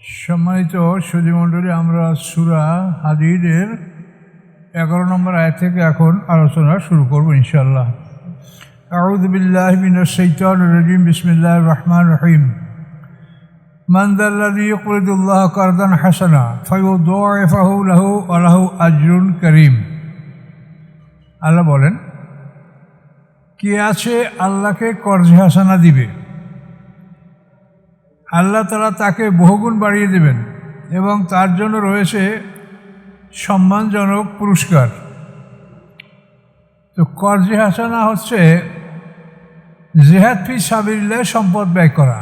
সম্মানিত সুধীমণ্ডলী, আমরা সূরা হাদীদের 11 নম্বর আয়াত থেকে এখন আলোচনা শুরু করব ইনশাআল্লাহ। আউযু বিল্লাহি মিনাশ শাইতানির রাজীম। বিসমিল্লাহির রহমানির রহিম। মান যাল্লাযী ইউকরিদুল্লাহ কারদান হাসানা ফায়ুদাইফাহু লাহু ওয়া লাহু আজরুন কারীম। আল্লাহ বলেন, কে আছে আল্লাহকে কর্জ হাসানা দিবে, আল্লাহ তাআলা তাকে বহুগুণ বাড়িয়ে দেবেন এবং তার জন্য রয়েছে সম্মানজনক পুরস্কার। তো কর্জে হাসানা হচ্ছে জিহাদ ফি সাবিলিল্লাহ সম্পদ ব্যয় করা,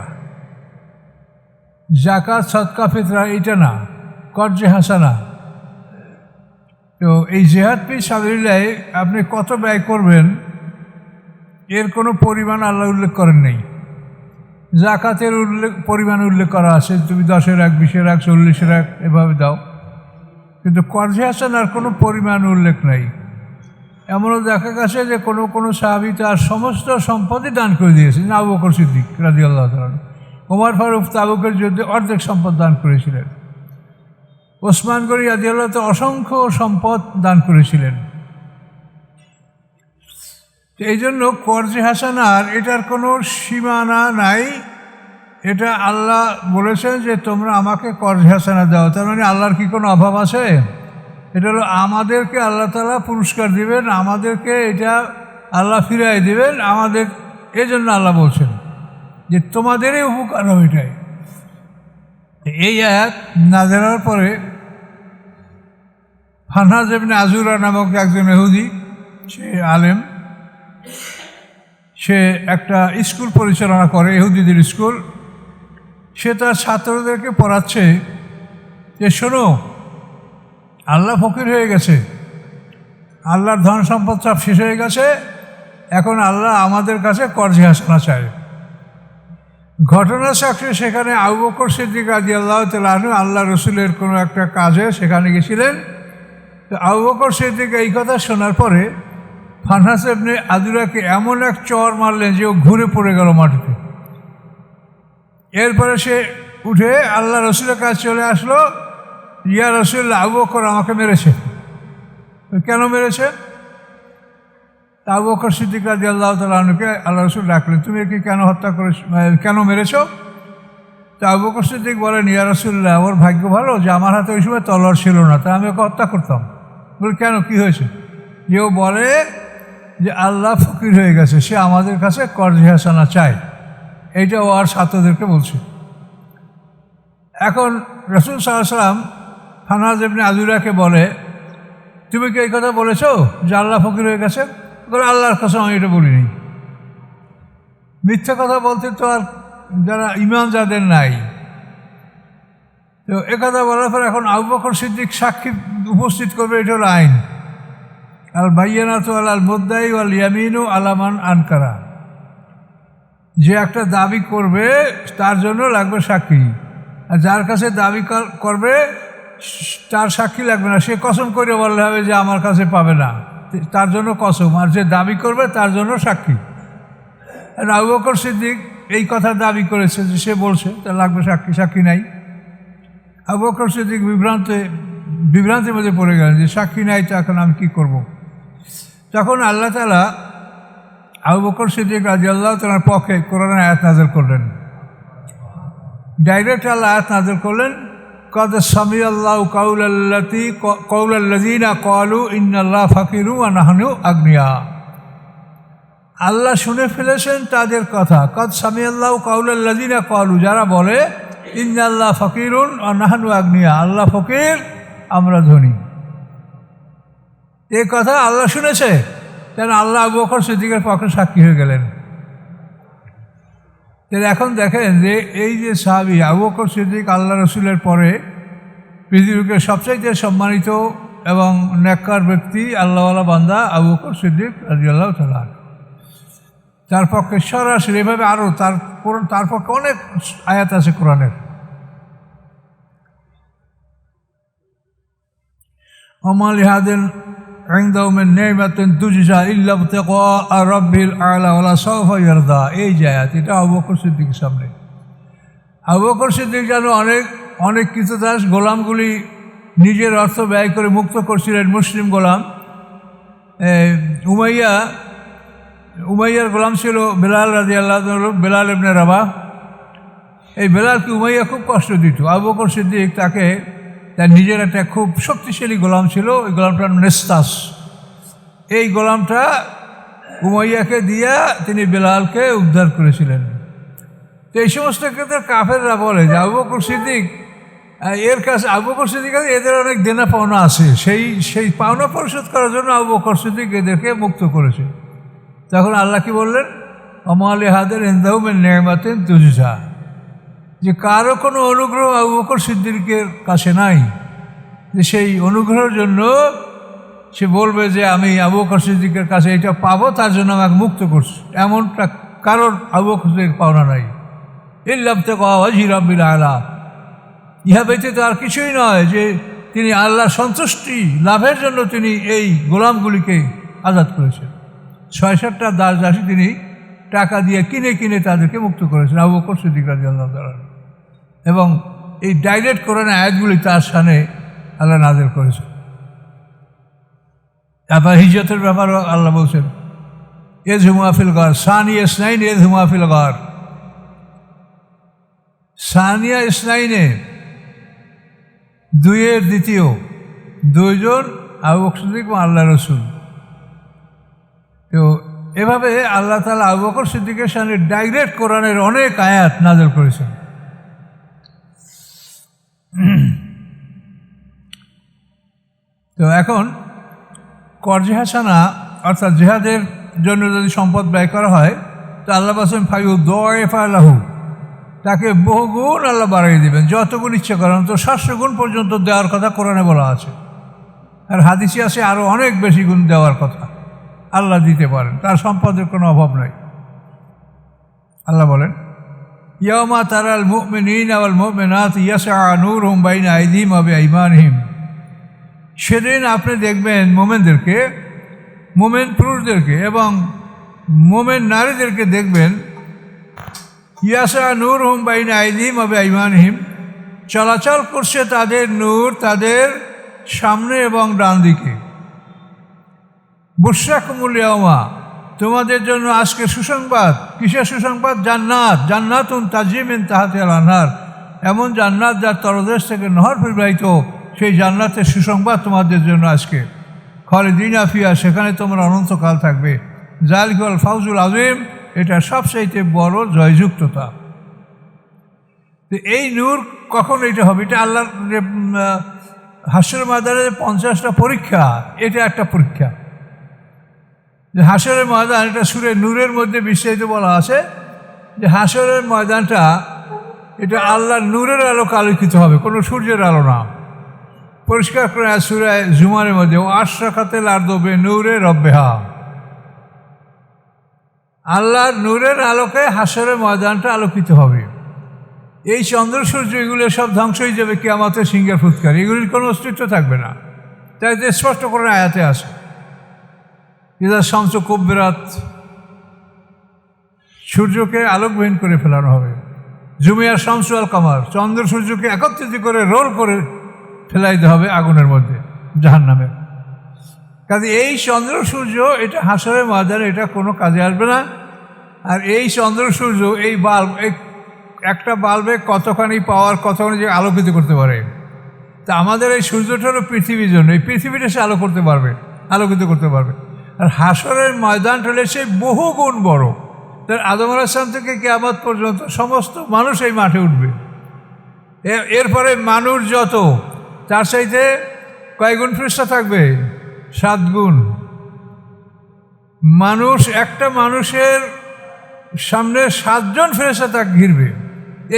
যাকাত সদকা ফিতরা এটা না, কর্জে হাসানা। তো এই জিহাদ ফি সাবিলিল্লাহ আপনি কত ব্যয় করবেন এর কোনো পরিমাণ আল্লাহ উল্লেখ করেন নেই। জাকাতের পরিমাণ উল্লেখ করা আছে, তুমি 10-এর 1, 20-এর 1, 40-এর 1 এভাবে দাও, কিন্তু কর্জে হাসানার কোনো পরিমাণ উল্লেখ নেই। এমনও দেখা গেছে যে কোনো সাহাবী তার সমস্ত সম্পদই দান করে দিয়েছেন। আবু বকর সিদ্দিক রাদিয়াল্লাহু তাআলা, ওমর ফারুক তাবুকের যুদ্ধে অর্ধেক সম্পদ দান করেছিলেন, ওসমান গনি রাদিয়াল্লাহু তাআলা অসংখ্য সম্পদ দান করেছিলেন। এই জন্য কর্জে হাসানার এটার কোনো সীমানা নাই। এটা আল্লাহ বলেছেন যে তোমরা আমাকে কর্জে হাসানা দাও, তার মানে আল্লাহর কি কোনো অভাব আছে? এটা হলো আমাদেরকে আল্লাহ তাআলা পুরস্কার দিবেন, আমাদেরকে এটা আল্লাহ ফিরাই দিবেন আমাদের। এই জন্য আল্লাহ বলছেন যে তোমাদেরই উপকার হবে এটাই। এই আয়াত নাযিল হওয়ার পরে ফানহাস ইবনে আজুরা নামক একজন ইহুদি, সে আলেম, সে একটা স্কুল পরিচালনা করে, ইহুদিদের স্কুল। সে তার ছাত্রদেরকে পড়াচ্ছে যে শোনো, আল্লাহ ফকির হয়ে গেছে, আল্লাহর ধন সম্পদ সব শেষ হয়ে গেছে, এখন আল্লাহ আমাদের কাছে কর্জে হাসানা চায়। ঘটনা সাক্ষী সেখানে আবু বকর সিদ্দিক রাদিয়াল্লাহু তাআলা আনহু আল্লাহ রসুলের কোনো একটা কাজে সেখানে গেছিলেন। তো আবু বকর সিদ্দিক এই কথা শোনার পরে ফানহাস ইবনে আজুরাকে এমন এক চর মারলেন যে ও ঘুরে পড়ে গেল মাটিতে। এরপরে সে উঠে আল্লাহ রসুলের কাছে চলে আসলো, ইয়া রাসূলুল্লাহ, আবু বকর আমাকে মেরেছে। কেন মেরেছে? তা আবু বকর সিদ্দিক রাদিয়াল্লাহু তাআলা আনহুকে আল্লাহ রসুল ডাকলেন, তুমি কি কেন হত্যা করে কেন মেরেছ? তা আবু বকর সিদ্দিক বলেন, ইয়া রাসূলুল্লাহ, ওর ভাগ্য ভালো যে আমার হাতে ওই সময় তলোয়ার ছিল না, তা আমি ওকে হত্যা করতাম। বলি কেন, কি হয়েছে? যে ও বলে যে আল্লাহ ফকির হয়ে গেছে, সে আমাদের কাছে কর্জে হাসানা চায়। এইটা ও আর ছাত্রদেরকে বলছে। এখন রাসূল সাল্লাল্লাহু আলাইহি ওয়াসাল্লাম ফানহাস ইবনে আজুরাকে বলে, তুমি কি এই কথা বলেছো যে আল্লাহ ফকির হয়ে গেছে? বলে, আল্লাহর কসম আমি এটা বলিনি। মিথ্যা কথা বলতে তো আর যারা ঈমান যাদের নাই। তো একথা বলার পর এখন আবু বকর সিদ্দিক সাক্ষী উপস্থিত করবে, এটা হলো আইন। আল বাইয়িনাতু আলাল মুদ্দাই ওয়াল ইয়ামিনু আলা মান আনকারা। যে একটা দাবি করবে তার জন্য লাগবে সাক্ষী, আর যার কাছে দাবি করবে তার সাক্ষী লাগবে না। সে কসম করে বললে হবে যে আমার কাছে পাবে না, তার জন্য কসম, আর যে দাবি করবে তার জন্য সাক্ষী। আর আবু বকর সিদ্দিক এই কথা দাবি করেছে যে সে বলছে তার লাগবে সাক্ষী, সাক্ষী নাই। আবু বকর সিদ্দিক বিভ্রান্তির মধ্যে পড়ে গেলেন যে সাক্ষী নাই, তো এখন আমি কী করব? তখন আল্লাহ তাআলা আবু বকর সিদ্দিক রাদিয়াল্লাহু তাআলার পক্ষে কোরআনের আয়াত নাযিল করলেন। ডাইরেক্ট আল্লাহ আয়াত নাযিল করলেন, কদ সামিআল্লাহু কাউলাল্লাযীনা ক্বালু ইন্নাল্লাহা ফাকিরু ওয়া নাহনু আগনিয়া। আল্লাহ শুনে ফেলেছেন তাদের কথা। কদ সামিআল্লাহু কাউলাল্লাযীনা ক্বালু, যারা বলে ইন্নাল্লাহা ফাকিরুন ওয়া নাহনু আগনিয়া, আল্লাহ ফকির আমরা ধনী। এই কথা আল্লাহ শুনেছে, কেন আল্লাহ আবু বকর সিদ্দিকের পক্ষে সাক্ষী হয়ে গেলেন। এখন দেখেন যে এই যে সাহাবী আবু বকর সিদ্দিক আল্লাহ রসুলের পরে পৃথিবীকে সবচাইতে সম্মানিত এবং নেককার ব্যক্তি, আল্লাহওয়ালা বান্দা আবু বকর সিদ্দিক রাদিয়াল্লাহু তাআলা। তার পক্ষে সরাসরি এভাবে আরও তার পক্ষে অনেক আয়াত আছে কোরআনের। ওমা লিহাদিন ইনদাহু মিন নি'মাতিন তুজজা ইল্লা ইবতিগা রাব্বিল আ'লা ওয়া লা সাওফা ইয়ারদা। এই যে আয়াত, এটা আবু বকর সিদ্দিকের সামনে। আবু বকর সিদ্দিক যেন অনেক অনেক কৃতদাস গোলামগুলি নিজের অর্থ ব্যয় করে মুক্ত করছিলেন মুসলিম গোলাম। উমাইয়ার গোলাম ছিল বেলাল রাদিয়াল্লাহু আনহু, বেলাল ইবনে রাবাহ। এই বেলালকে উমাইয়া খুব কষ্ট দিত। আবু বকর সিদ্দিক তাকে, তার নিজের একটা খুব শক্তিশালী গোলাম ছিল, ওই গোলামটার নাম নেস্তাস। এই গোলামটা উমাইয়াকে দিয়া তিনি বেলালকে উদ্ধার করেছিলেন। তো এই সমস্ত ক্ষেত্রে কাফেররা বলে যে আবু বকর সিদ্দিক এর কাছে, আবু বকর সিদ্দিক এদের অনেক দেনা পাওনা আছে, সেই পাওনা পরিশোধ করার জন্য আবু বকর সিদ্দিক এদেরকে মুক্ত করেছে। তখন আল্লাহ কি বললেন, অমালি হাদের ইনদাহু মিন নি'মাতিন তুজজা, যে কারো কোনো অনুগ্রহ আবু বকর সিদ্দিকের কাছে নাই, যে সেই অনুগ্রহের জন্য সে বলবে যে আমি আবু বকর সিদ্দিকের কাছে এটা পাবো, তার জন্য আমাকে মুক্ত করছে, এমনটা কারোর আবু বকর সিদ্দিক পাওনা নাই। ইল্লা ইবতিগা ওয়াজহি রাব্বিল আলা, ইহা ব্যতীত আর কিছুই নয় যে তিনি আল্লাহর সন্তুষ্টি লাভের জন্য তিনি এই গোলামগুলিকে আজাদ করেছেন। ৬-৭টা দাস দাসী তিনি টাকা দিয়ে কিনে কিনে তাদেরকে মুক্ত করেছেন, আবু বকর সিদ্দিক রাদিয়াল্লাহু তাআলা। এবং এই ডাইরেক্ট কোরআন আয়াতগুলি তার সামনে আল্লাহ নাযিল করেছেন। তারপর হিজরতের ব্যাপারও আল্লাহ বলছেন, ইযহুমা ফিল গার সানিয়া ইসনাইন ইযহুমা ফিল গার, সানিয়া ইসনাইনে দুইয়ের দ্বিতীয়, দুইজন আবু বকর সিদ্দিক এবং আল্লাহ রসুল। তো এভাবে আল্লাহ তাআলা আবু বকর সিদ্দিকের সামনে ডাইরেক্ট কোরআনের অনেক আয়াত নাযিল করেছেন। তো এখন কর্জে হাসানা অর্থাৎ জেহাদের জন্য যদি সম্পদ ব্যয় করা হয়, তো আল্লাহ বলেন ফায়ুদাইফা লাহু, তাকে বহুগুণ আল্লাহ বাড়িয়ে দেবেন, যতগুণ ইচ্ছে করেন। তো 700 গুণ পর্যন্ত দেওয়ার কথা কোরআনে বলা আছে, আর হাদিসে আছে আরও অনেক বেশি গুণ দেওয়ার কথা আল্লাহ দিতে পারেন, তার সম্পদের কোনো অভাব নাই। আল্লাহ বলেন, ইয়াওমা তারাল মুমিনিনা ওয়াল মুমিনাত ইয়াসআ নূরুহুম বাইনা আইদিহিম ওয়া বিআইমানিহিম, সেদিন আপনি দেখবেন মোমেনদেরকে, মোমেন পুরুষদেরকে এবং মোমেন নারীদেরকে দেখবেন, ইয়াসআ নূরুহুম বাইনা আইদিহিম ওয়া বিআইমানিহিম, চলাচল করছে তাদের নূর তাদের সামনে এবং ডান দিকে। বুশরাকুমুল ইয়াওমা, তোমাদের জন্য আজকে সুসংবাদ। কিসের সুসংবাদ? জান্নাত, জান্নাতুন তাজরি মিন তাহতিহাল আনহার, এমন জান্নাত যার তলদেশ থেকে নহর প্রবাহিত, সেই জান্নাতের সুসংবাদ তোমাদের জন্য আজকে। খালিদিনা ফিহা, সেখানে তোমরা অনন্তকাল থাকবে। যালিকাল ফাউজুল আযীম, এটা সবচাইতে বড় জয়যুক্ততা। তো এই নূর কখন এটা হবে? এটা আল্লাহর হাসরের ময়দানে 50টা পরীক্ষা, এটা একটা পরীক্ষা। যে হাসরের ময়দান, এটা সূরা নূরের মধ্যে বিস্তারিত বলা আছে যে হাসরের ময়দানটা এটা আল্লাহর নূরের আলোকে আলোকিত হবে, কোনো সূর্যের আলো না। পরিষ্কার করে সূরা জুমারের মধ্যে, ও আশরাকাতিল আরদু বিনূরি রাব্বিহা, আল্লাহর নূরের আলোকে হাসরের ময়দানটা আলোকিত হবে। এই চন্দ্র সূর্য এগুলো সব ধ্বংস হয়ে যাবে কিয়ামতের সিংহের ফুৎকার, এগুলির কোনো অস্তিত্ব থাকবে না। তাই স্পষ্ট করে আয়াতে আছে, ইদা শামসু কুব্বিরাত, সূর্যকে আলোকবিহীন করে ফেলানো হবে। জুমিয়ার শামসু আল কামার, চন্দ্র সূর্যকে একত্রিত করে রোল করে ফেলাইতে হবে আগুনের মধ্যে, জাহান্নামে। কাজে এই চন্দ্র সূর্য এটা হাসরের ময়দানে এটা কোনো কাজে আসবে না। আর এই চন্দ্র সূর্য, এই বাল্ব, একটা বাল্বে কতখানি পাওয়ার, কতখানি যে আলোকিত করতে পারে। তা আমাদের এই সূর্যটা হলো পৃথিবীর জন্য, এই পৃথিবীটা সে আলো করতে পারবে, আলোকিত করতে পারবে। আর হাসরের ময়দানটা হলে সে বহু গুণ বড়। তার আদম আলাইহিস সালাম থেকে কিয়ামত পর্যন্ত সমস্ত মানুষ এই মাঠে উঠবে। এরপরে মানুষ যত, তার চাইতে কয় গুণ ফেরেশতা থাকবে? 7 গুণ। মানুষ, একটা মানুষের সামনে 7 জন ফেরেশতা তাকে ঘিরবে।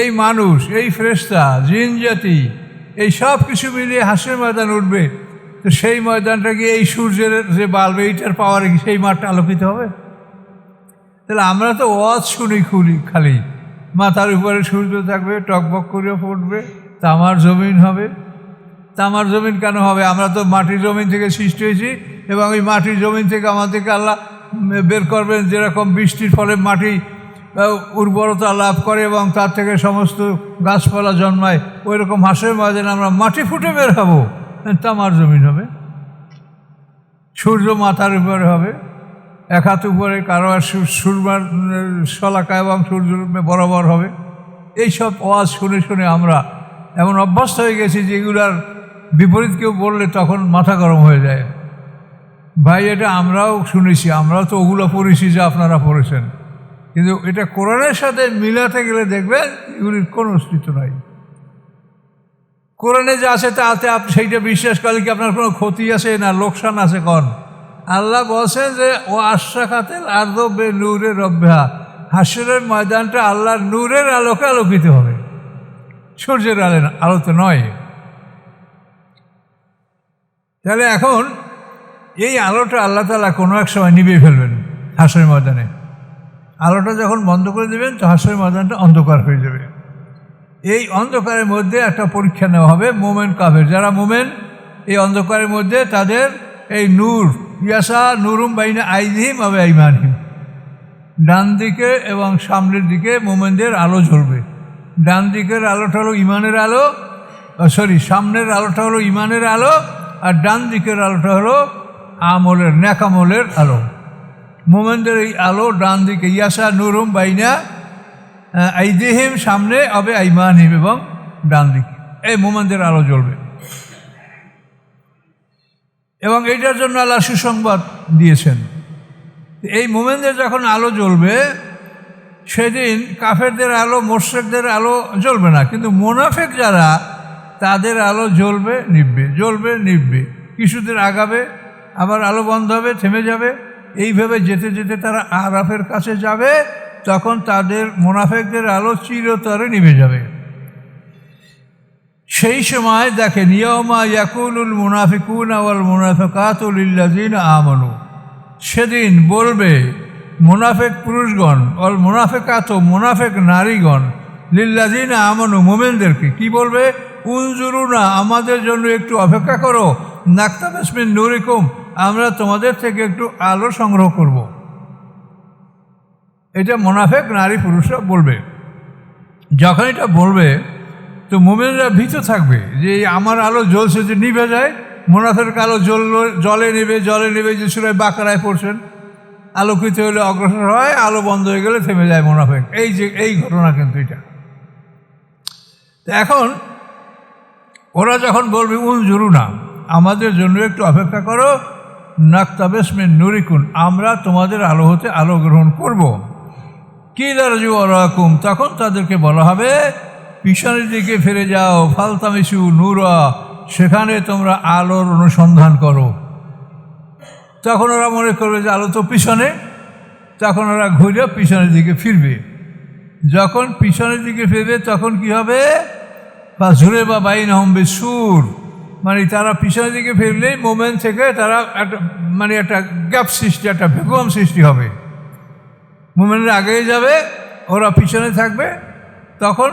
এই মানুষ, এই ফেরেশতা, জিন জাতি, এই সব কিছু মিলিয়ে হাসরের ময়দান উঠবে। তো সেই ময়দানটা গিয়ে এই সূর্যের যে বাল্ব, এইটার পাওয়ারে সেই মাঠটা আলোকিত হবে। তাহলে আমরা তো ওয়াজ শুনি খালি, মাথার উপরে সূর্য থাকবে, টকবক করে ফুটবে, তামার জমিন হবে। তামার জমিন কেন হবে? আমরা তো মাটির জমিন থেকে সৃষ্টি হয়েছি, এবং ওই মাটির জমিন থেকে আমাদেরকে আল্লাহ বের করবেন। যেরকম বৃষ্টির ফলে মাটি উর্বরতা লাভ করে এবং তার থেকে সমস্ত গাছপালা জন্মায়, ওই রকম হাঁসের ময়দানে আমরা মাটি ফুটে বের হবো, তামার জমিন হবে, সূর্য মাথার উপরে হবে, এক হাত উপরে, কারো আর সুরমার শলাকা এবং সূর্য বরাবর হবে। এইসব ওয়াজ শুনে শুনে আমরা এমন অভ্যস্ত হয়ে গেছি যে এগুলার বিপরীত কেউ বললে তখন মাথা গরম হয়ে যায়। ভাই, এটা আমরাও শুনেছি, আমরাও তো ওগুলো পড়েছি যা আপনারা পড়েছেন, কিন্তু এটা কোরআনের সাথে মিলাতে গেলে দেখবেন এগুলির কোনো অস্তিত্ব নাই। কোরআনে যা আছে তাতে আপনি সেইটা বিশ্বাস করলে কি আপনার কোনো ক্ষতি আছে না লোকসান আছে? কন আল্লাহ বলছেন যে ও আশরাকাতিল আরদু বিনূরি রাব্বিহা, হাসরের ময়দানটা আল্লাহর নূরের আলোকে আলোকিত হবে, সূর্যের আলোতে নয়। তাহলে এখন এই আলোটা আল্লাহ তাআলা কোনো এক সময় নিভিয়ে ফেলবেন হাসরের ময়দানে। আলোটা যখন বন্ধ করে দেবেন তো হাসরের ময়দানটা অন্ধকার হয়ে যাবে। এই অন্ধকারের মধ্যে একটা পরীক্ষা নেওয়া হবে মোমেন কাফের। যারা মোমেন, এই অন্ধকারের মধ্যে তাদের এই নূর, ইয়াসা নুরুম বাইনা আইদিহিম ওয়া আইমানিহিম, ডান দিকে এবং সামনের দিকে মোমেনদের আলো জ্বলবে। ডান দিকের আলোটা হলো ইমানের আলো, সামনের আলোটা হলো ইমানের আলো, আর ডান দিকের আলোটা হলো আমলের, নেকামলের আলো। মোমেনদের এই আলো ডান দিকে, ইয়াসা নুরুম বাইনা আইদিহিম সামনে, হবে আইমানিহিম এবং ডান দিকে, এই মোমেনদের আলো জ্বলবে। এবং এইটার জন্য আল্লাহ সুসংবাদ দিয়েছেন। এই মোমেনদের যখন আলো জ্বলবে সেদিন কাফেরদের আলো, মুশরিকদের আলো জ্বলবে না, কিন্তু মুনাফিক যারা তাদের আলো জ্বলবে নিভবে, জ্বলবে নিভবে, কিছুদিন আগাবে, আবার আলো বন্ধ হবে, থেমে যাবে। এইভাবে যেতে যেতে তারা আরাফের কাছে যাবে, তখন তাদের মুনাফিকদের আলো চিরতরে নিভে যাবে। সেই সময় দেখেন, ইয়াউমা ইয়াকুলুল মুনাফিকুনা ওয়াল মুনাফিকাতু লিল্লাযিনা আমানু, সেদিন বলবে মুনাফিক পুরুষগণ, ওয়াল মুনাফিকাতু মুনাফিক নারীগণ, লিল্লাযিনা আমানু মুমিনদেরকে কি বলবে? উনজুরুনা, আমাদের জন্য একটু অপেক্ষা করো, নাকতাবিস মিন নূরিকুম, আমরা তোমাদের থেকে একটু আলো সংগ্রহ করব। এটা মুনাফিক নারী পুরুষরা বলবে। যখন এটা বলবে তো মুমিনরা ভীত থাকবে যে আমার আলো জ্বলছে যে নিভে যায়, মুনাফিক আলো জলে নেবে, যে সূরা বাকারায় পড়ছেন, আলোকিত হলে অগ্রসর হয়, আলো বন্ধ হয়ে গেলে থেমে যায় মুনাফিক। এই ঘটনা কিন্তু এটা। এখন ওরা যখন বলবে উনজুরুনা, আমাদের জন্য একটু অপেক্ষা করো, নাকতাবিস মিন নূরিকুম, আমরা তোমাদের আলো হতে আলো গ্রহণ করব। কিলা রাজিউ ওয়ারাকুম, তখন তাদেরকে বলা হবে পিছনের দিকে ফিরে যাও, ফালতামিসু নূরা, সেখানে তোমরা আলোর অনুসন্ধান করো। তখন ওরা মনে করবে যে আলো তো পিছনে, তখন ওরা ঘুরে পিছনের দিকে ফিরবে। যখন পিছনের দিকে ফিরবে তখন কি হবে? ফাজুরে বা বাইনহুম বিসুর, মানে তারা পিছনের দিকে ফিরলেই মোমেন থেকে তারা একটা গ্যাপ সৃষ্টি, একটা ভ্যাকুয়াম সৃষ্টি হবে। মোমেনরা আগেই যাবে, ওরা পিছনে থাকবে। তখন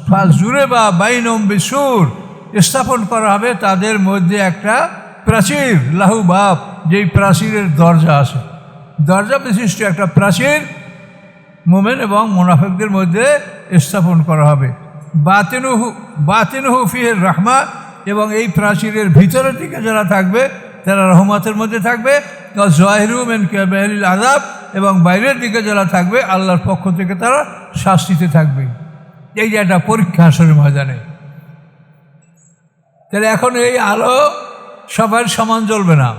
ফাজুরে বা বাইনহুম বিসুর, স্থাপন করা হবে তাদের মধ্যে একটা প্রাচীর, লাহু বাব, যেই প্রাচীরের দরজা আছে, দরজা বিশিষ্ট একটা প্রাচীর মোমেন এবং মুনাফিকদের মধ্যে স্থাপন করা হবে। বাতিনুহু ফিহির রাহমা, এবং এই প্রাচীরের ভিতরের দিকে যারা থাকবে তারা রহমতের মধ্যে থাকবে। যাহিরু মিন কিবালিল আযাব, এবং বাইরের দিকে যারা থাকবে আল্লাহর পক্ষ থেকে তারা শাস্তিতে থাকবে। এই যে একটা পরীক্ষা হাসরের ময়দানে। তাহলে এখন এই আলো সবার সমান জ্বলবে না,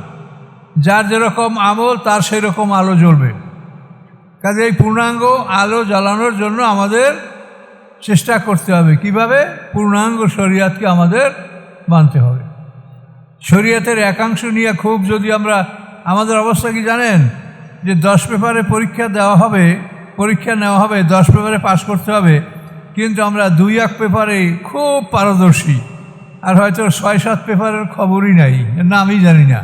যার যেরকম আমল তার সেই রকম আলো জ্বলবে। কাজে এই পূর্ণাঙ্গ আলো জ্বালানোর জন্য আমাদের চেষ্টা করতে হবে। কিভাবে? পূর্ণাঙ্গ শরীয়তকে আমাদের মানতে হবে। শরীয়তের একাংশ নিয়ে খুব যদি আমরা, আমাদের অবস্থা কি জানেন, যে 10 পেপারে পরীক্ষা নেওয়া হবে, 10 পেপারে পাশ করতে হবে, কিন্তু আমরা 2-1 পেপারে খুব পারদর্শী, আর হয়তো 6-7 পেপারের খবরই নাই, নামই জানি না।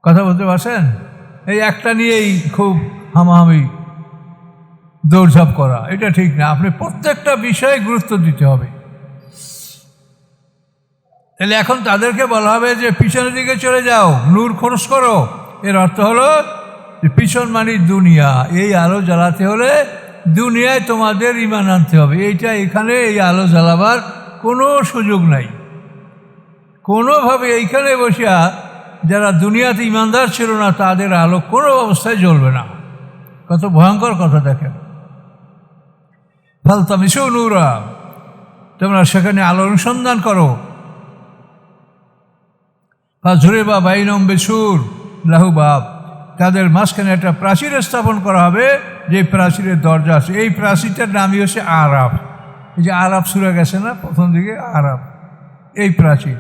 কথা বলতে পারছেন? এই একটা নিয়েই খুব হামাহামি দৌড়ঝাঁপ করা, এটা ঠিক না। আপনি প্রত্যেকটা বিষয়ে গুরুত্ব দিতে হবে। তাহলে এখন তাদেরকে বলা হবে যে পিছনের দিকে চলে যাও, নূর খরচ করো। এর অর্থ হলো যে পিছন মানে দুনিয়া, এই আলো জ্বালাতে হলে দুনিয়ায় তোমাদের ঈমান আনতে হবে। এইটা এখানে এই আলো জ্বালাবার কোনো সুযোগ নাই। কোনোভাবে এইখানে বসিয়া যারা দুনিয়াতে ঈমানদার ছিল না তাদের আলো কোনো অবস্থায় জ্বলবে না। কত ভয়ঙ্কর কথা দেখেন। ফালতামিসু নূরা, তোমরা সেখানে আলো অনুসন্ধান করো। ফাজুরিবা বাইনহুম বিসুর লাহু বাব, তাদের মাঝখানে একটা প্রাচীর স্থাপন করা হবে, যে প্রাচীরের দরজা আছে। এই প্রাচীরটার নামই হচ্ছে আরাফ। এই যে আরাফ সূরা গেছে না প্রথম দিকে, আরাফ, এই প্রাচীর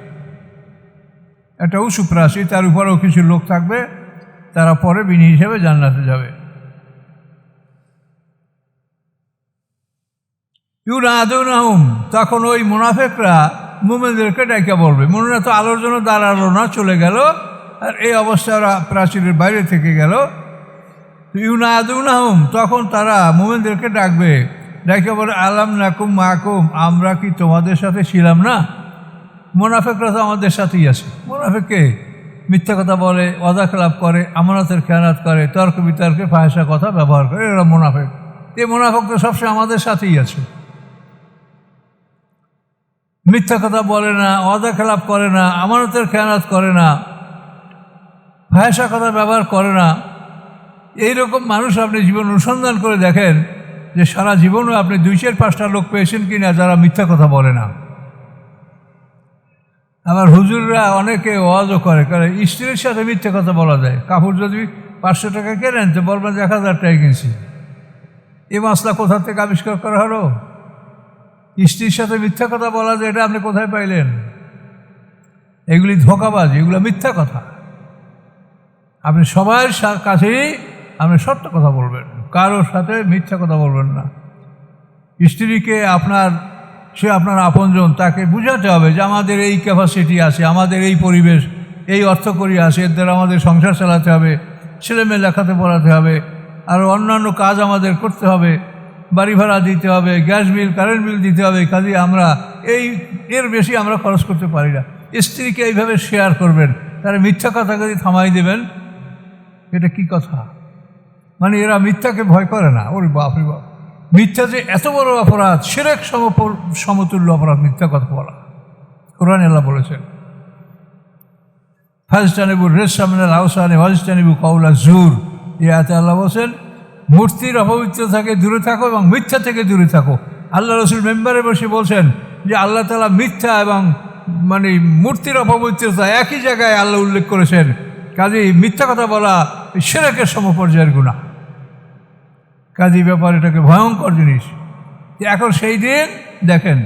একটা উঁচু প্রাচীর, তার উপরেও কিছু লোক থাকবে, তারা পরে বিনি হিসেবে জান্নাতে যাবে। ইউনাদুনহুম, তখন ওই মুনাফিকরা মুমিনদেরকে ডাইকা বলবে। মুমিনরা তো আলোর জন্য দাঁড়ালো না, চলে গেল, আর এই অবস্থায় ওরা প্রাচীরের বাইরে থেকে গেল। ইউনাদুনহুম, তখন তারা মুমিনদেরকে ডাকবে, ডাইকা বলে আলাম নাকুম মাকুম, আমরা কি তোমাদের সাথে ছিলাম না? মুনাফিকরা তো আমাদের সাথেই আছে। মুনাফিককে মিথ্যা কথা বলে, ওয়াদা খেলাপ করে, আমানতের খেয়ানত করে, তর্ক বিতর্কে ফাহিশা কথা ব্যবহার করে, এরা মুনাফিক। এই মুনাফিক তো সবসময় আমাদের সাথেই আছে। মিথ্যা কথা বলে না, ওয়াদা খেলাপ করে না, আমানতের খেয়ানত করে না, ফাহিশা কথা ব্যবহার করে না। এইরকম মানুষ আপনি জীবন অনুসন্ধান করে দেখেন যে সারা জীবনও আপনি 2-4-5টা লোক পেয়েছেন কিনা যারা মিথ্যা কথা বলে না। আবার হুজুররা অনেকে ওয়াজও করে, কারণ স্ত্রীর সাথে মিথ্যা কথা বলা যায়। কাপড় যদি 500 টাকা কেনেন তো বলবেন যে 1000 টাকা কিনছি। এই মাসলা কোথা থেকে আবিষ্কার করা হলো? স্ত্রীর সাথে মিথ্যা কথা বলা যায়, এটা আপনি কোথায় পাইলেন? এগুলি ধোঁকাবাজ, এগুলো মিথ্যা কথা। আপনি সবার কাছেই আপনি সত্য কথা বলবেন, কারোর সাথে মিথ্যা কথা বলবেন না। স্ত্রীকে সে আপনার আপনজন, তাকে বুঝাতে হবে যে আমাদের এই ক্যাপাসিটি আছে, আমাদের এই পরিবেশ, এই অর্থকড়ি আছে, এর দ্বারা আমাদের সংসার চালাতে হবে, ছেলেমেয়ে লেখাতে পড়াতে হবে, আর অন্যান্য কাজ আমাদের করতে হবে, বাড়ি ভাড়া দিতে হবে, গ্যাস বিল, কারেন্ট বিল দিতে হবে। কাজে আমরা এর বেশি আমরা খরচ করতে পারি না। স্ত্রীকে এইভাবে শেয়ার করবেন, তারা মিথ্যা কথা যদি থামাই দেবেন, এটা কি কথা? মানে এরা মিথ্যাকে ভয় করে না। ওরে বাপ রে বাপ, মিথ্যা যে এত বড় অপরাধ, শিরক সমতুল্য অপরাধ মিথ্যা কথা বলা। কোরআন আল্লাহ বলেছেন, ফাজতানিবু রিজসা মিনাল আওসানি ওয়াজতানিবু কাওলা জুর। এই আয়াতে আল্লাহ বলেছেন মূর্তির অপবিত্র থেকে দূরে থাকো এবং মিথ্যা থেকে দূরে থাকো। আল্লাহ রসুল মেম্বারে বসে বলছেন যে আল্লাহ তাআলা মিথ্যা এবং মানে মূর্তির অপবিত্রতা একই জায়গায় আল্লাহ উল্লেখ করেছেন। কাজেই মিথ্যা কথা বলা শিরকের সমপর্যায়ের গুনাহ। কাজী ব্যাপার এটাকে ভয়ঙ্কর জিনিস। এখন সেই দিন দেখেন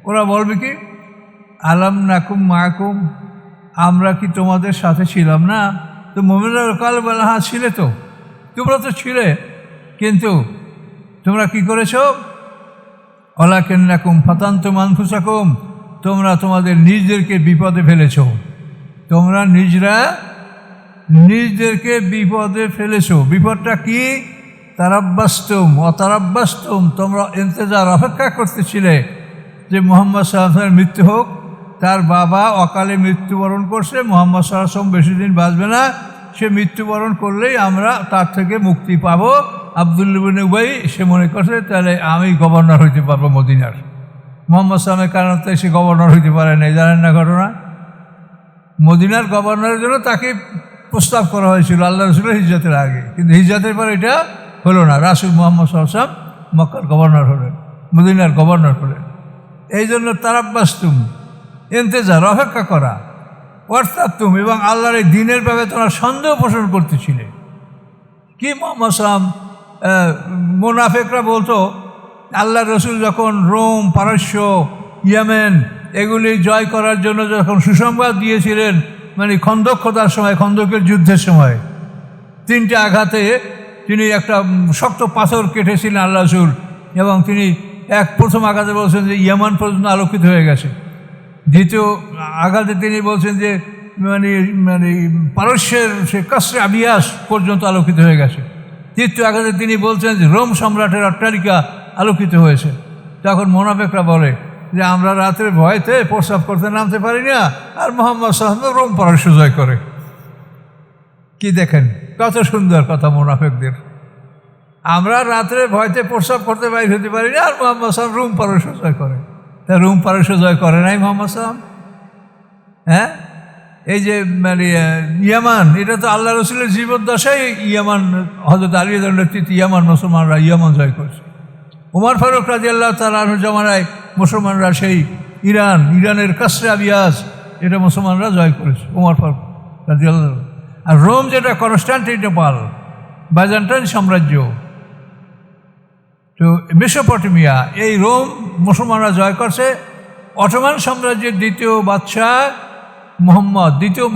ওরা বলবে কি, আলাম নাকুম মাকুম, আমরা কি তোমাদের সাথে ছিলাম না? তো মুমিনরা কাল বলে হ্যাঁ ছিলে তো, তোমরা তো ছিলে, কিন্তু তোমরা কি করেছো? ওয়ালাকিন্নাকুম ফাতানতুম আনফুসাকুম, তোমরা তোমাদের নিজদেরকে বিপদে ফেলেছো। তোমরা নিজদেরকে বিপদে ফেলেছো। বিপদটা কি? তারাব্বাস্তুম অতারাব্বাস্তুম, তোমরা ইন্তজার অপেক্ষা করতেছিলে যে মুহাম্মদ সাল্লাল্লাহু আলাইহি ওয়াসাল্লামের মৃত্যু হোক। তার বাবা অকালে মৃত্যুবরণ করছে, মুহাম্মদ সাল্লাল্লাহু আলাইহি ওয়াসাল্লাম বেশি দিন বাঁচবে না, সে মৃত্যুবরণ করলেই আমরা তার থেকে মুক্তি পাবো। আব্দুল্লাহ ইবনে উবাই সে মনে করছে তাহলে আমি গভর্নর হইতে পারবো মদিনার। মুহাম্মদ সাল্লামের কারণে সে গভর্নর হইতে পারে নাই, জানেন না ঘটনা? মদিনার গভর্নরের জন্য তাকে প্রস্তাব করা হয়েছিল আল্লাহ রসুলের হিজরতের আগে, কিন্তু হিজরতের পর এটা হলো না। রাসূল মুহাম্মদ সাল্লাল্লাহু আলাইহি ওয়াসাল্লাম মক্কার গভর্নর হলেন, মদিনার গভর্নর হলেন। এই জন্য তারাব্বাস্তুম ইন্তজার অপেক্ষা করা, ওয়ারতাবতুম এবং আল্লাহর এই দিনের ব্যাপারে তোমরা সন্দেহ পোষণ করতেছিলে। কি মুহাম্মদ সাল্লাম মুনাফিকরা বলতো আল্লাহ রসুল যখন রোম, পারস্য, ইয়েমেন এগুলি জয় করার জন্য যখন সুসংবাদ দিয়েছিলেন, মানে খন্দক খোদার সময়, খন্দকের যুদ্ধের সময় 3টে আঘাতে তিনি একটা শক্ত পাথর কেটেছিলেন আল্লাহ রসুল, এবং তিনি প্রথম আঘাতে বলছেন যে ইয়েমান পর্যন্ত আলোকিত হয়ে গেছে। দ্বিতীয় আঘাতে তিনি বলছেন যে মানে পারস্যের সে কাসরে আবিয়াস পর্যন্ত আলোকিত হয়ে গেছে। তৃতীয় আঘাতে তিনি বলছেন যে রোম সম্রাটের অট্টালিকা আলোকিত হয়েছে। তখন মুনাফিকরা বলে যে আমরা রাতের ভয়তে প্রস্রাব করতে নামতে পারি না, আর মুহাম্মদ সাল্লাল্লাহু আলাইহি ওয়াসাল্লাম রোম পারস্য জয় করে। কি দেখেন কত সুন্দর কথা মুনাফিকদের। আমরা রাত্রে ভয়তে প্রস্রাব করতে বাইর হতে পারি না, আর মোহাম্মদ সাল্লাম রুম পারস্য জয় করে। তা রুম পারস্য জয় করে নাই মোহাম্মদ সাল্লাম? হ্যাঁ, এই যে মানে ইয়ামান, এটা তো আল্লাহ রসুলের জীবদ্দশায় ইয়ামান, হযরত আলী নেতৃত্বে ইয়ামান মুসলমানরা ইয়ামান জয় করেছে। উমর ফারুক রাদিয়াল্লাহু তাআলা আনহু জমানায় মুসলমানরা সেই ইরানের কাসরে আবিয়াস, এটা মুসলমানরা জয় করেছে, উমর ফারুক রাদিয়াল্লাহু। আর রোম যেটা কনস্টান্টিনোপল, বাইজেন্টাইন সাম্রাজ্য, তো মেসোপটেমিয়া, এই রোম মুসলমানরা জয় করছে। অটোমান সাম্রাজ্যের দ্বিতীয়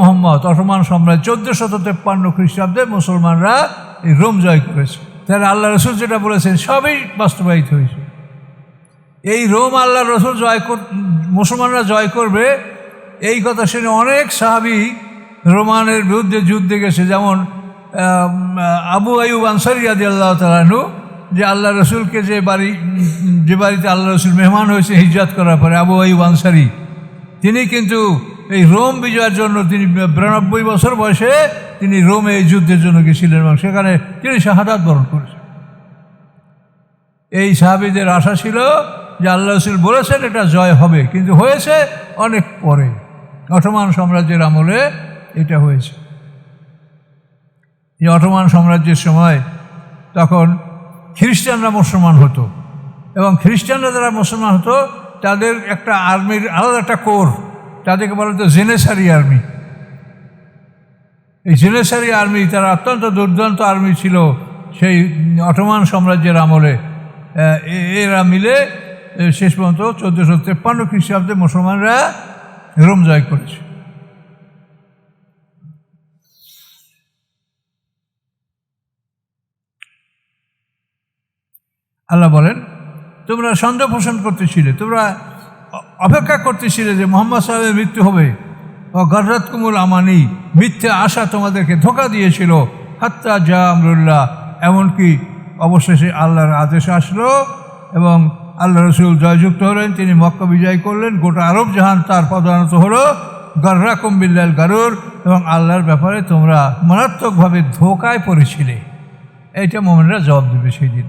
মোহাম্মদ অটোমান সাম্রাজ্য 1453 খ্রিস্টাব্দে মুসলমানরা এই রোম জয় করেছে। তাহলে আল্লাহ রসুল যেটা বলেছেন সবই বাস্তবায়িত হয়েছে। এই রোম আল্লাহ রসুল মুসলমানরা জয় করবে, এই কথা শুনে অনেক সাহাবী রোমানের বিরুদ্ধে যুদ্ধে গেছে। যেমন আবু আইয়ুব আনসারী রাদিয়াল্লাহু তাআলা আনহু, যে আল্লাহ রসুলকে যে বাড়িতে আল্লাহ রসুল মেহমান হয়েছে হিজরত করার পরে, আবু আইয়ুব আনসারী, তিনি কিন্তু এই রোম বিজয়ের জন্য তিনি 92 বছর বয়সে তিনি রোমে এই যুদ্ধের জন্য গেছিলেন এবং সেখানে তিনি শাহাদাত বরণ করেছেন। এই সাহাবীদের আশা ছিল যে আল্লাহ রসুল বলেছেন এটা জয় হবে, কিন্তু হয়েছে অনেক পরে, অটোমান সাম্রাজ্যের আমলে এটা হয়েছে। এই অটোমান সাম্রাজ্যের সময় তখন খ্রিস্টানরা মুসলমান হতো, এবং খ্রিস্টানরা যারা মুসলমান হতো তাদের একটা আর্মির আলাদা একটা কোর, তাদেরকে বলা হতো জেনেসারি আর্মি। এই জেনেসারি আর্মি, তারা অত্যন্ত দুর্দান্ত আর্মি ছিল সেই অটোমান সাম্রাজ্যের আমলে। এরা মিলে শেষ পর্যন্ত 1453 খ্রিস্টাব্দে মুসলমানরা রোম জয় করেছে। আল্লাহ বলেন, তোমরা সন্দেহ পোষণ করতেছিলে, তোমরা অপেক্ষা করতেছিলে যে মোহাম্মদ সাল্লামের মৃত্যু হবে। ও গররাতকুমুল আমানি, মিথ্যা আশা তোমাদেরকে ধোঁকা দিয়েছিল। হাত্তা জা আমরুল্লাহ, এমনকি অবশেষে আল্লাহর আদেশ আসলো এবং আল্লাহ রসুল জয়যুক্ত হলেন, তিনি মক্কা বিজয় করলেন, গোটা আরব জাহান তার পদানত হলো। গররাকুম বিল্লাল গারুর, এবং আল্লাহর ব্যাপারে তোমরা মারাত্মকভাবে ধোঁকায় পড়েছিলে। এইটা মুমিনরা জবাব দেবে সেই দিন।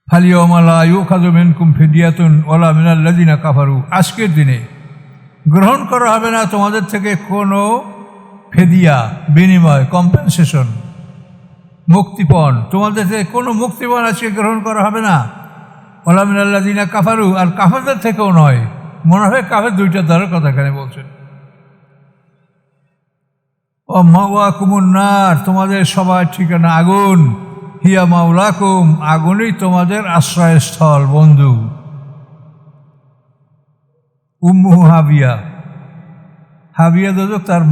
ফালিয়াউমা লা ইউখাযু মিনকুম ফিদিয়াতুন ওয়ালা মিনাল্লাযিনা কাফারু, আজকের দিনে গ্রহণ করা হবে না তোমাদের থেকে কোনো ফেদিয়া, বিনিময়, কম্পেনসেশন, মুক্তিপণ, তোমাদের থেকে কোনো মুক্তিপণ আজকে গ্রহণ করা হবে না। ওয়ালা মিনাল্লাযিনা কাফারু, আর কাফেরদের থেকেও নয়। মুনাফিক কাফের দুইটা দলের কথা এখানে বলছেন। ও মাওয়াকুমুন নার, তোমাদের সবার ঠিকানা আগুন। হিয়া মাওলাকুম, আগুনই তোমাদের আশ্রয়স্থল, বন্ধু। উম্মুহু হাবিয়া, হাবিয়া দোজক তার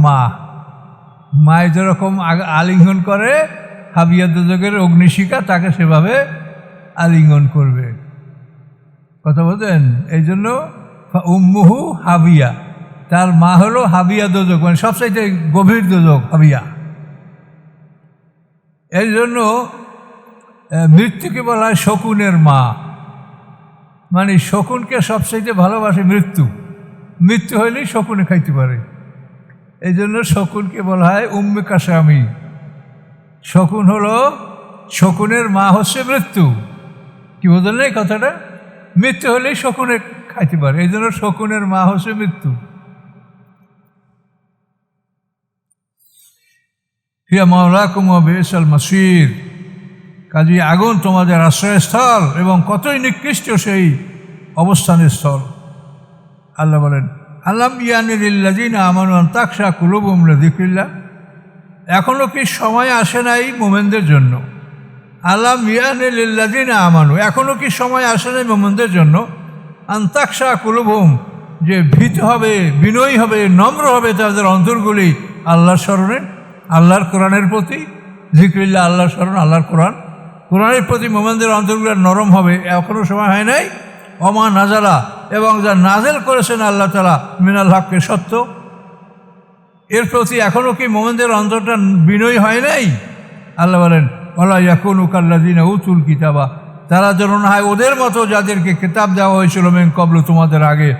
মায় যেরকম আলিঙ্গন করে, হাবিয়া দোজকের অগ্নিশিখা তাকে সেভাবে আলিঙ্গন করবে। কথা বলতেন, এই জন্য উম্মুহু হাবিয়া, তার মা হলো হাবিয়া দোজক, মানে সবচাইতে গভীর দোজক হাবিয়া। এই জন্য মৃত্যুকে বলা হয় শকুনের মা, মানে শকুনকে সবচাইতে ভালোবাসে মৃত্যু হইলেই শকুনে খাইতে পারে। এই জন্য শকুনকে বলা হয় উম্মে কাসামি। শকুন হলো, শকুনের মা হচ্ছে মৃত্যু। কি বললেন এই কথাটা? মৃত্যু হলেই শকুনে খাইতে পারে, এই জন্য শকুনের মা হচ্ছে মৃত্যু। হিয়া মাওলাকুম ওয়া বিসাল মাসির, কাজী আগুন তোমাদের আশ্রয়স্থল এবং কতই নিকৃষ্ট সেই অবস্থানের স্থল। আল্লাহ বলেন, আল্লাম ইয়ানি লিল্লাযিনা আমানু আন তাখশা কুলুবুহুম লিযিকরিল্লাহ, এখনও কি সময় আসে নাই মুমিনদের জন্য? আল্লাম ইয়ানি লিল্লাযিনা আমানু, এখনও কি সময় আসে নাই মুমিনদের জন্য? আন তাখশা কুলুবুহুম, যে ভীত হবে, বিনয়ী হবে, নম্র হবে তাদের অন্তরগুলি আল্লাহর স্মরণে, আল্লাহর কোরআনের প্রতি। যিকরিল্লাহ, আল্লাহর স্মরণ, আল্লাহর কোরআনের প্রতি মুমিনদের অন্তরগুলো নরম হবে। এখনও সময় হয় নাই। ওমা নাজালা, এবং যা নাজেল করেছেন আল্লাহ তাআলা মিনাল হককে, সত্য, এর প্রতি এখনও কি মুমিনদের অন্তরটা বিনয়ী হয় নাই? আল্লাহ বলেন, ওয়ালা ইয়াকুনু কাল্লাযিনা উতুল কিতাবা, তারা যেন না হয় ওদের মতো যাদেরকে কিতাব দেওয়া হয়েছিল মিন ক্বাবলু, তোমাদের আগে।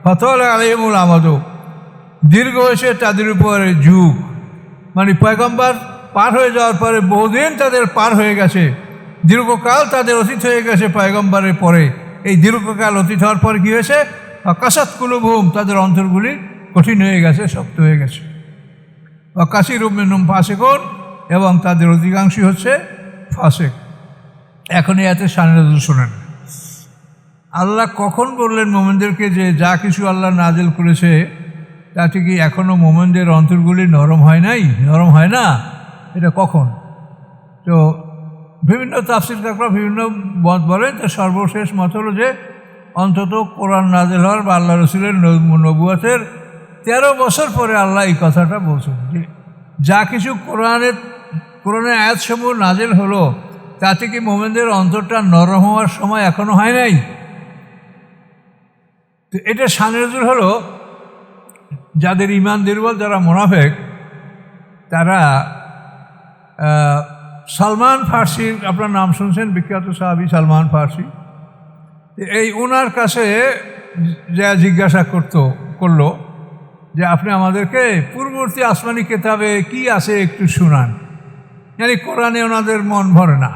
ফাতালা আলাইহিমুল আমাদু, দীর্ঘ হয়েছে তাদের উপরে যুগ, মানে পয়গম্বর পার হয়ে যাওয়ার পরে বহুদিন তাদের পার হয়ে গেছে, দীর্ঘকাল তাদের অতীত হয়ে গেছে পয়গম্বরের পরে। এই দীর্ঘকাল অতীত হওয়ার পরে কী হয়েছে? কাসাত কুলুবহুম, তাদের অন্তরগুলি কঠিন হয়ে গেছে, শক্ত হয়ে গেছে। কাসীরুম মিনহুম ফাসিকুন, এবং তাদের অধিকাংশই হচ্ছে ফাসেক। এখন এতে শানে নজুল শোনেন। আল্লাহ কখন বললেন মোমেনদেরকে যে যা কিছু আল্লাহ নাজিল করেছে তাতে কি এখনও মোমেনদের অন্তরগুলি নরম হয় নাই, নরম হয় না? এটা কখন? তো বিভিন্ন তাফসীরকাররা বিভিন্ন মত বলেন। তো সর্বশেষ মত হলো যে অন্তত কোরআন নাজিল হওয়ার বা আল্লাহ রসুলের নবুয়তের 13 বছর পরে আল্লাহ এই কথাটা বলছেন যে যা কিছু কোরআনের আয়াতসমূহ নাজিল হলো তাতে কি মোমেনদের অন্তরটা নরম হওয়ার সময় এখনো হয় নাই। তো এটা শানে নজুল হলো যাদের ঈমান দুর্বল, যারা মুনাফিক, তারা সালমান ফার্সির, আপনার নাম শুনছেন, বিখ্যাত সাহাবী সালমান ফার্সি, এই ওনার কাছে যা জিজ্ঞাসা করলো যে আপনি আমাদেরকে পূর্ববর্তী আসমানি কিতাবে কি আছে একটু শুনান। মানে কোরআনে ওনাদের মন ভরে না,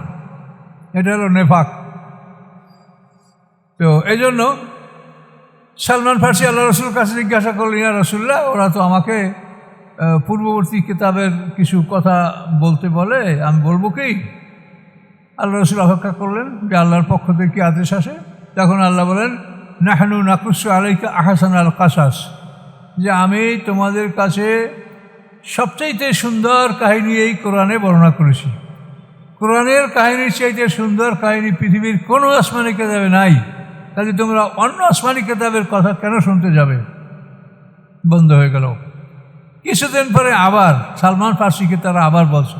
এটা হলো নেফাক। তো এই জন্য সালমান ফার্সি আল্লাহ রসুল কাছে জিজ্ঞাসা করলেন, ইয়া রাসূলুল্লাহ, ওরা তো আমাকে পূর্ববর্তী কিতাবের কিছু কথা বলতে বলে, আমি বলবো কি? আল্লাহ রসুল অপেক্ষা করলেন যে আল্লাহর পক্ষ থেকে কি আদেশ আসে। তখন আল্লাহ বলেন, নাহনু নাকুসু আলাইকা আহসানাল কাসাস, যে আমি তোমাদের কাছে সবচাইতে সুন্দর কাহিনী এই কোরআনে বর্ণনা করেছি। কোরআনের কাহিনীর চাইতে সুন্দর কাহিনী পৃথিবীর কোনো আসমানি কিতাবে নাই, তাহলে তোমরা অন্য আসমানি কিতাবের কথা কেন শুনতে যাবে? বন্ধ হয়ে গেল। কিছুদিন পরে আবার সালমান ফার্সিকে তারা আবার বলছে,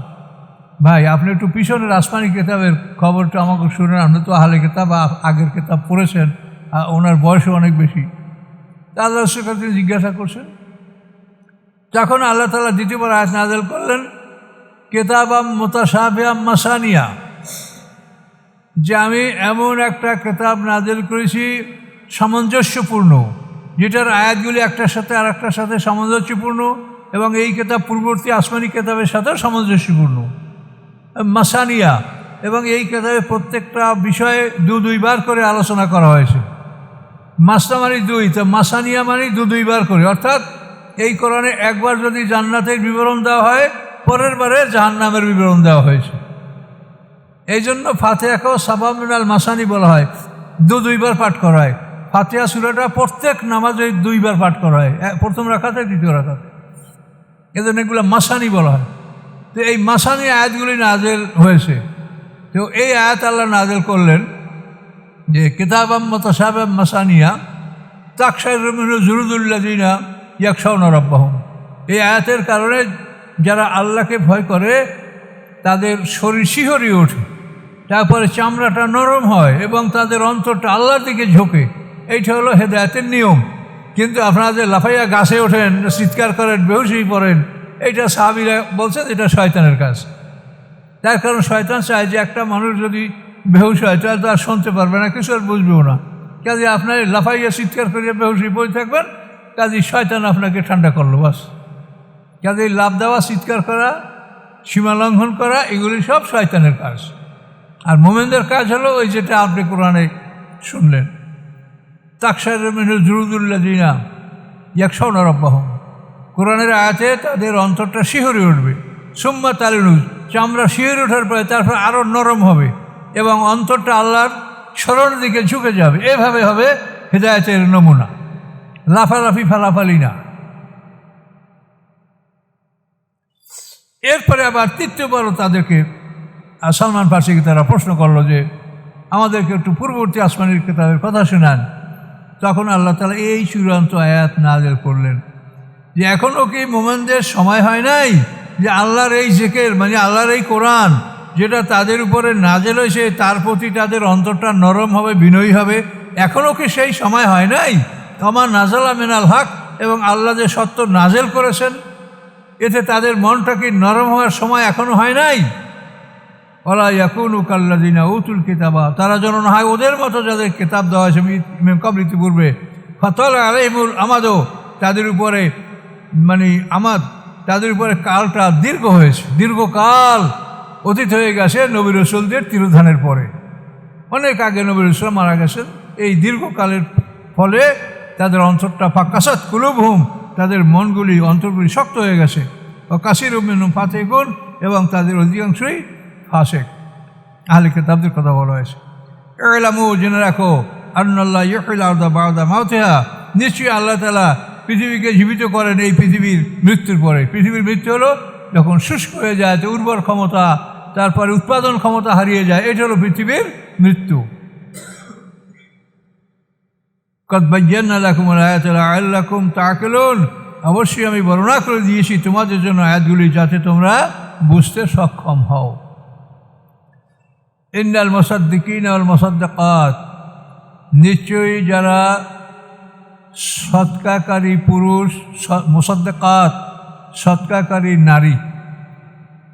ভাই আপনি একটু পিছনের আসমানি কিতাবের খবরটা আমাকে শুনেন, আপনি তো আহলে কিতাব আগের কিতাব পড়েছেন, ওনার বয়সও অনেক বেশি। তা আল্লাহ রসুল কাছে জিজ্ঞাসা করছেন। তখন আল্লাহ তাআলা দ্বিতীয়বার আয়াত নাযিল করলেন, কিতাবাম মুতাশাবিহাম মাসানিয়া, যে আমি এমন একটা কিতাব নাযিল করেছি সামঞ্জস্যপূর্ণ, যেটার আয়াতগুলি একটার সাথে আর একটার সাথে সামঞ্জস্যপূর্ণ, এবং এই কিতাব পূর্ববর্তী আসমানি কিতাবের সাথেও সামঞ্জস্যপূর্ণ। মাসানিয়া, এবং এই কিতাবে প্রত্যেকটা বিষয়ে দুইবার করে আলোচনা করা হয়েছে। মাসনা মানে দুই, তো মাসানিয়া মানে দুইবার করে, অর্থাৎ এই কোরআনে একবার যদি জান্নাতের বিবরণ দেওয়া হয়, পরের বারে জাহান্নামের বিবরণ দেওয়া হয়েছে। এই জন্য ফাতিহাকেও সাবা মিনাল মাসানি বলা হয়, দুইবার পাঠ করা হয়। ফাতিহা সূরাটা প্রত্যেক নামাজে 2 বার পাঠ করা হয়, প্রথম রাকাতে, দ্বিতীয় রাকাতে। এজন্য এগুলো মাসানি বলা হয়। তো এই মাসানি আয়াতগুলি নাযিল হয়েছে। তো এই আয়াত আল্লাহ নাযিল করলেন যে কিতাবাম মুতাশাবিহাম মাসানিয়া তাকশাইরু মিনহু জুলুদুল্লাযিনা ইয়াখশাউনা রাব্বাহুম। এই আয়াতের কারণে যারা আল্লাহকে ভয় করে তাদের শরীর শিহরিয়ে ওঠে, তারপরে চামড়াটা নরম হয় এবং তাদের অন্তরটা আল্লাহর দিকে ঝোঁকে। এইটা হলো হেদায়েতের নিয়ম। কিন্তু আপনারা যে লাফাইয়া গাছে ওঠেন, চিৎকার করেন, বেহুশি পড়েন, এইটা সাহাবীরা বলছেন এটা শয়তানের কাজ। তার কারণ শয়তান চায় যে একটা মানুষ যদি বেহুশ হয় তাহলে তো আর শুনতে পারবে না, কিছু আর বুঝবেও না। কাজে আপনার লাফাইয়া চিৎকার করিয়া বেহুশি পড়ে থাকবেন, কাজে শয়তান আপনাকে ঠান্ডা করলো, বাস। কাজে লাফ দেওয়া, চিৎকার করা, সীমা লঙ্ঘন করা, এগুলি সব শয়তানের কাজ। আর মোমেনদের কাজ হলো ওই যেটা আপনি কোরআনে শুনলেন, তাকশাইরু মিনহু জুলুদুল্লাযিনা ইয়াখশাউনা রাব্বাহুম। কোরআনের আয়াতে তাদের অন্তরটা শিহরে উঠবে। সুম্মা তালিনু, চামড়া শিহরে ওঠার পরে তারপর আরও নরম হবে এবং অন্তরটা আল্লাহর স্মরণের দিকে ঝুঁকে যাবে। এভাবে হবে হেদায়েতের নমুনা, লাফালাফি ফালাফালি না। এরপরে আবার তৃতীয়বারও তাদেরকে সালমান ফার্সিকে তারা প্রশ্ন করলো যে আমাদেরকে একটু পূর্ববর্তী আসমানের কিতাবের কথা শোনান। তখন আল্লাহ তাআলা এই চূড়ান্ত আয়াত নাযিল করলেন যে এখনও কি মুমিনদের সময় হয় নাই যে আল্লাহর এই জিকির, মানে আল্লাহর এই কোরআন যেটা তাদের উপরে নাযিল হয়েছে তার প্রতি তাদের অন্তরটা নরম হবে, বিনয়ী হবে, এখনও কি সেই সময় হয় নাই? আমা নাযালা মিনাল হক, এবং আল্লাহ যে সত্য নাযিল করেছেন এতে তাদের মনটা কি নরম হওয়ার সময় এখনও হয় নাই? ওয়ালা ইয়াকুনু কাল্লাযিনা উতুল কিতাবা, তারা যেন না হয় ওদের মতো যাদের কিতাব দেওয়া হয়েছে মিন ক্বাবলি, পূর্বে, ফাতালা আলাইহিমুল আমাদু, তাদের উপরে মানে আমার তাদের উপরে কালটা দীর্ঘ হয়েছে, দীর্ঘকাল অতীত হয়ে গেছে নবী রাসূলদের তিরোধানের পরে। অনেক আগে নবী রাসূল মারা গেছেন। এই দীর্ঘকালের ফলে তাদের অন্তরটা ফাক্কাসাত কুলুবহুম, তাদের মনগুলি অন্তরগুলি শক্ত হয়ে গেছে। ও কাসীরুম মিনহুম ফাসিকুন, এবং তাদের অধিকাংশই ফাসিক। আহলে কিতাবদের কথা বলা হয়েছে। ইলামু, জেনে রাখো, আন্নাল্লাহ ইউহিল আরদা বা'দা মাউতিহা, নিশ্চয়ই আল্লাহ তাআলা পৃথিবীকে জীবিত করেন এই পৃথিবীর মৃত্যুর পরে। পৃথিবীর মৃত্যু হলো যখন শুষ্ক হয়ে যায়, তো উর্বর ক্ষমতা, তারপরে উৎপাদন ক্ষমতা হারিয়ে যায়, এটা হলো পৃথিবীর মৃত্যু। কদ বায়্যানা লাকুমুল আয়াতা লাআল্লাকুম তা'কিলুন, অবশ্যই আমি বর্ণনা করে দিয়েছি তোমাদের জন্য আয়াতগুলি, যাতে তোমরা বুঝতে সক্ষম হও। ইন্নাল মুসাদ্দিকিনা ওয়াল মুসাদ্দিকাত, নিশ্চয়ই যারা সৎকারী পুরুষ, মুসাদ্দিকাত সৎকারী নারী,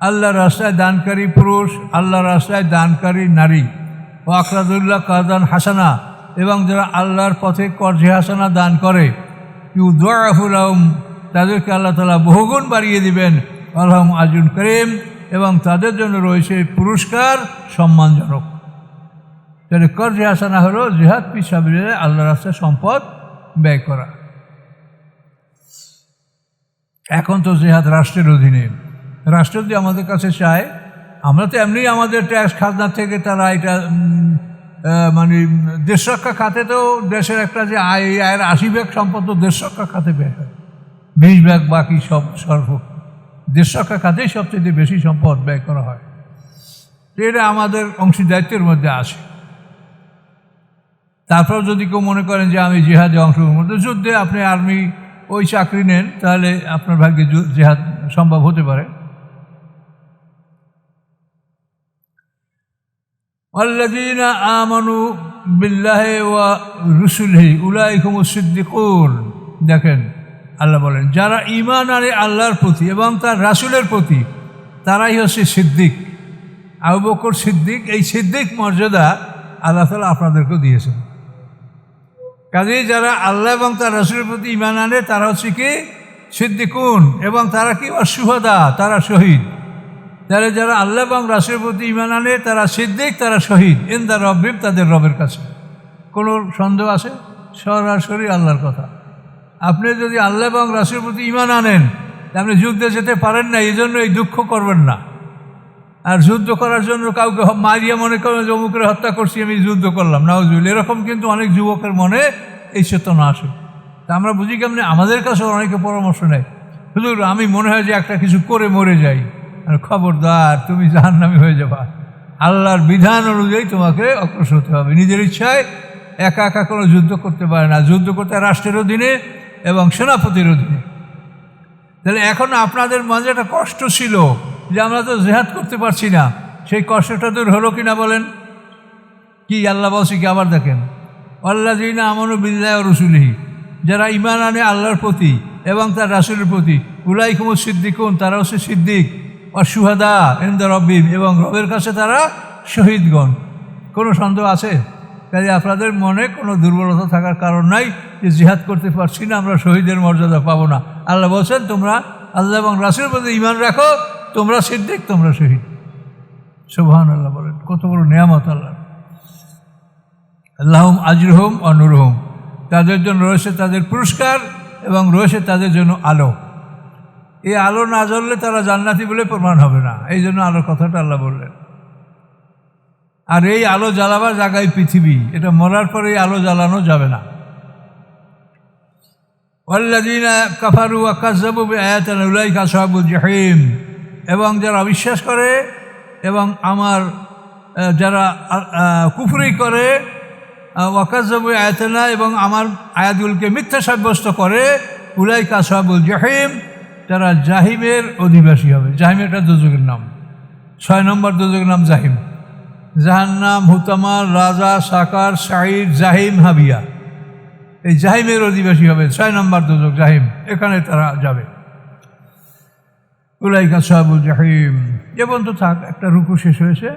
আল্লাহর রাস্তায় দানকারী পুরুষ, আল্লাহর রাস্তায় দানকারী নারী, ও আকরাদুল্লাহ কারদান হাসানা, এবং যারা আল্লাহর পথে কর্জে হাসানা দান করে, ইউদাআফু লাহুম, তাদেরকে আল্লাহ তাআলা বহুগুণ বাড়িয়ে দিবেন, আলহাম আজরুন করিম, এবং তাদের জন্য রয়েছে পুরস্কার সম্মানজনক। তাহলে কর্জে হাসানা হলো জিহাদ ফি সাবিলিল্লাহ, আল্লাহর রাস্তায় সম্পদ ব্যয় করা। এখন তো জিহাদ রাষ্ট্রের অধীনে, রাষ্ট্র যদি আমাদের কাছে চায়, আমরা তো এমনি আমাদের ট্যাক্স খাজনা থেকে তারা এটা মানে দেশ রক্ষা খাতে, তো দেশের একটা যে আয়, এই আয়ের 80% সম্পদ তো দেশ রক্ষা খাতে ব্যয় হয়, 20% বাকি সব দেশ রক্ষা খাতেই সবচেয়ে বেশি সম্পদ ব্যয় করা হয়। এটা আমাদের অংশীদারিত্বের মধ্যে আসে। তারপর যদি কেউ মনে করেন যে আমি জিহাদে অংশগ্রহণ করতে, যুদ্ধে আপনি আর্মি ওই চাকরি নেন, তাহলে আপনার ভাগ্যে জিহাদ সম্ভব হতে পারে। আল্লাযীনা আমানু বিল্লাহি ওয়া রুসুলিহি উলাইকা হুমুস সিদ্দিকুন, দেখেন আল্লাহ বলেন যারা ঈমান আনে আল্লাহর প্রতি এবং তার রাসূলের প্রতি, তারাই হচ্ছে সিদ্দিক। আবু বকর সিদ্দিক, এই সিদ্দিক মর্যাদা আল্লাহ তাআলা আপনাদেরকেও দিয়েছেন। কাজেই যারা আল্লাহ এবং তার রাসূলের প্রতি ঈমান আনে তারা হচ্ছে কি সিদ্দিকুন, এবং তারা কি শুহাদা, তারা শহীদ। তাহলে যারা আল্লাহ এবং রাসূলের প্রতি ঈমান আনে তারা সিদ্দিক, তারা শহীদ, ইনদা রাব্বিহিম, তাদের রবের কাছে। কোনো সন্দেহ আছে? সরাসরি আল্লাহর কথা। আপনি যদি আল্লাহ এবং রাসূলের প্রতি ঈমান আনেন, আপনি যুদ্ধে যেতে পারেন না, এই জন্য এই দুঃখ করবেন না। আর যুদ্ধ করার জন্য কাউকে মারিয়া মনে করেন যে অমুকের হত্যা করছি, আমি যুদ্ধ করলাম, নাউজুবিল্লাহ, এরকম কিন্তু অনেক যুবকের মনে এই চেতনা আসে। তা আমরা বুঝি কেমনি, আমাদের কাছে অনেকে পরামর্শ নেয়, হুজুর আমি মনে হয় যে একটা কিছু করে মরে যাই। আর খবরদার, তুমি জাহান্নামী হয়ে যাবা। আল্লাহর বিধান অনুযায়ী তোমাকে অগ্রসর হতে হবে। নিজের ইচ্ছায় একা একা কোনো যুদ্ধ করতে পারে না, যুদ্ধ করতে রাষ্ট্রের অধীনে এবং সেনাপতির অধীনে। তাহলে এখন আপনাদের মাঝে একটা কষ্ট ছিল যে আমরা তো জিহাদ করতে পারছি না, সেই কষ্টটা দূর হলো কিনা বলেন? কি আল্লাহ বলছে কি? আবার দেখেন, আল্লাযীনা আমানু বিল্লাহি ওয়া রাসূলিহি, যারা ঈমান আনে আল্লাহর প্রতি এবং তার রাসূলের প্রতি, উলাইকা হুমুস সিদ্দিকুন, তারা হচ্ছে সিদ্দিক, ওয়া শুহাদা ইনদা রাব্বিহিম, এবং রবের কাছে তারা শহীদগণ। কোনো সন্দেহ আছে? কাজে আপনাদের মনে কোনো দুর্বলতা থাকার কারণ নাই যে জিহাদ করতে পারছি না, আমরা শহীদের মর্যাদা পাবো না। আল্লাহ বলছেন তোমরা আল্লাহ এবং রাসূলের প্রতি ঈমান রাখো, তোমরা সিদ্দিক, তোমরা শহীদ। সুবহানাল্লাহ বলেন, কত বড় নিয়ামত আল্লাহ। লাহুম আজরুহুম ওয়া নূরুহুম, তাদের জন্য রয়েছে তাদের পুরস্কার এবং রয়েছে তাদের জন্য আলো। এই আলো না জ্বললে তারা জান্নাতি বলে প্রমাণ হবে না, এই জন্য আলোর কথাটা আল্লাহ বললেন। আর এই আলো জ্বালাবার জায়গায় পৃথিবী, এটা মরার পরে এই আলো জ্বালানো যাবে না। ওয়াল্লাযীনা কাফারু ওয়া কাযযাবু বিআয়াতিনা উলাইকা আসহাবুল জাহিম, এবং যারা অবিশ্বাস করে এবং আমার যারা কুফরি করে, ওয়া কাযযাবু বিআয়াতিনা, এবং আমার আয়াতগুলোকে মিথ্যা সাব্যস্ত করে, উলাইকা আসহাবুল জাহিম, তারা জাহিমের অধিবাসী হবে। জাহিম একটা দোজখের নাম, 6 নম্বর দোজখের নাম জাহিম। জাহান্নাম, হুতামা, রাজা, সাকার, সাঈর, জাহিম, হাবিয়া, এই জাহিমের অধিবাসী হবে। 6 নম্বর দোজখ জাহিম, এখানে তারা যাবে। উলাইকা আসহাবুল জাহিম। এ পর্যন্ত থাক, একটা রুকু শেষ হয়েছে,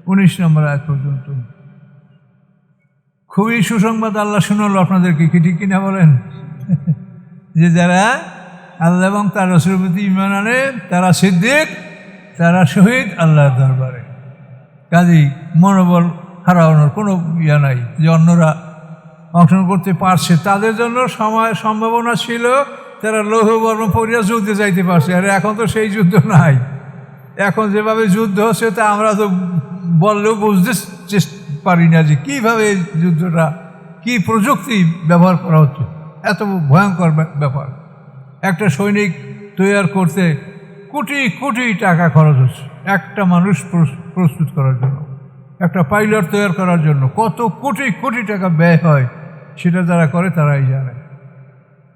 19 নম্বর আয়াত পর্যন্ত। খুবই সুসংবাদ আল্লাহ শুনালো আপনাদেরকে, কি ঠিক কিনা বলেন? যে যারা আল্লাহ এবং তার রাসূলের প্রতি ঈমান আনে তারা সিদ্দিক, তারা শহীদ আল্লাহর দরবারে। কাজেই মনোবল হারানোর কোনো ইয়া নাই যে অন্যরা অংশগ্রহণ করতে পারছে, তাদের জন্য সময় সম্ভাবনা ছিল, তারা লৌহ বর্ম পরিয়া যুদ্ধে যাইতে পারছে। আর এখন তো সেই যুদ্ধ নাই। এখন যেভাবে যুদ্ধ হচ্ছে তা আমরা তো বললেও বুঝতে পারি না যে কীভাবে যুদ্ধটা, কী প্রযুক্তি ব্যবহার করা হচ্ছে। এত ভয়ঙ্কর ব্যাপার। একটা সৈনিক তৈরি করতে কোটি কোটি টাকা খরচ হচ্ছে, একটা মানুষ প্রস্তুত করার জন্য, একটা পাইলট তৈরি করার জন্য কত কোটি কোটি টাকা ব্যয় হয়, সেটা যারা করে তারাই জানে।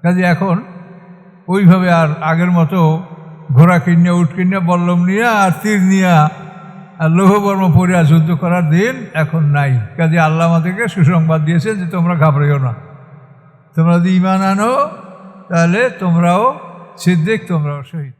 কাজে এখন ওইভাবে আর আগের মতো ঘোড়া কিনিয়া, উট কিনিয়া, বল্লম নিয়ে আর তীর নিয়ে আর লৌহবর্ম পরিয়া যুদ্ধ করার দিন এখন নাই। কাজে আল্লাহ আমাদেরকে সুসংবাদ দিয়েছেন যে তোমরা ঘাবড়াইও না, তোমরা যদি ঈমান আনো তাহলে তোমরাও সিদ্দিক, তোমরাও শহীদ।